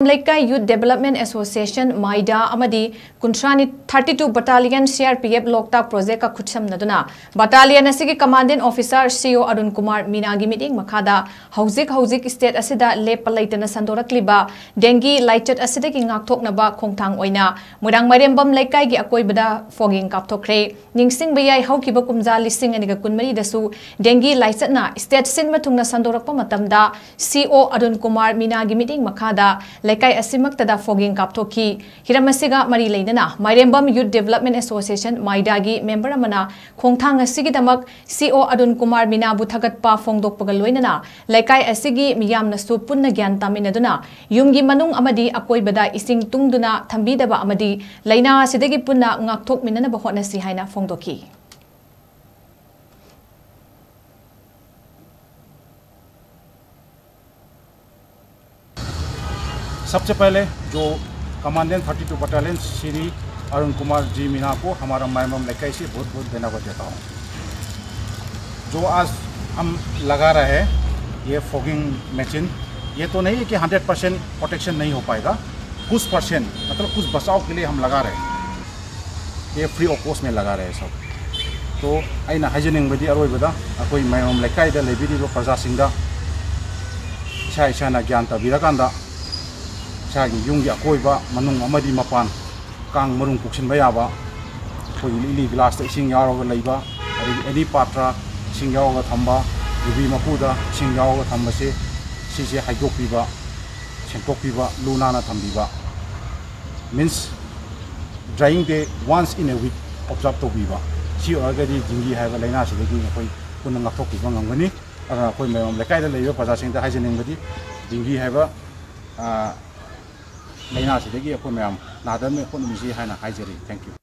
Leikai Youth Development Association Maida Amadi Kuntrani 32 Battalion CRPF Loktak Project ka Khutsam Naduna Battalion asigi Commanding Officer CO Arun Kumar Minagi meeting Makada Hauzik State asida lepalaitana sandorakliba dengue lighted asida ki ngakthok naba khongthang oina murang marembam Leikai gi akoibada fogging kapthokre ningsing bayai haukiba kumja lising aniga kunmari dasu dengue lighted na state sin mathungna sandorakpa matamda CO Arun Kumar Minagi meeting Makada Leikai asimak tada fogging kapthoki hiramasiga mari leinana Mairembam Youth Development Association Maidagi member amana khongthang asigi damak CO Arun Kumar Mina bu thagatpa fongdokpaga loinana Leikai asigi miyamna su punna gyan taminaduna yumgi manung amadi akoibada ising tungduna thambidaba amadi leina sidagi punna ngakthok minana ba hotnasi haina fongdoki सबसे पहले जो commandant 32 battalion Shri Arun Kumar ji Meena को हमारा मायरम्बम लेकाई से बहुत बहुत धन्यवाद देता हूँ। जो आज हम लगा रहे हैं ये फॉगिंग मशीन, ये तो नहीं है कि 100% प्रोटेक्शन नहीं हो पाएगा, कुछ परसेंट मतलब कुछ बचाव के लिए हम लगा रहे हैं। ये फ्री ऑफ कॉस्ट में लगा रहे हैं सब। तो अना हाइजनिंग बदी अरोइबदा अकोई मायरम्बम लेकाई दा लेबिरिबो प्रजासिंगदा इसा इसाना ज्ञान तबीरकांदा सागी युंगी अकोइबा मनुंग अमदी मपान कांग मरुंग पुक्सिनबा याबा कोई लिली ग्लास इसिंग यारोगा लैबा एनी पात्रा इसिंग यारोगा थंबा युबी मपुदा इसिंग यारोगा थंबसे सिसे हाइदोकपीबा सेंटोकपीबा लुनाना थंबीबा means drawing day once in a week observe तोबीबा सी ओरगदी जिंगी हाइबा लैना सिदगी अखोई पुन ngakthokpीबा ngangani ara अखोई मैम लेकाइदा लैबा प्रजासिंगदा हाइजनिंगबदी जिंगी हाइबा लेना से अखोई मैम नादम में खुद मिसी है हाइजरी। Thank you.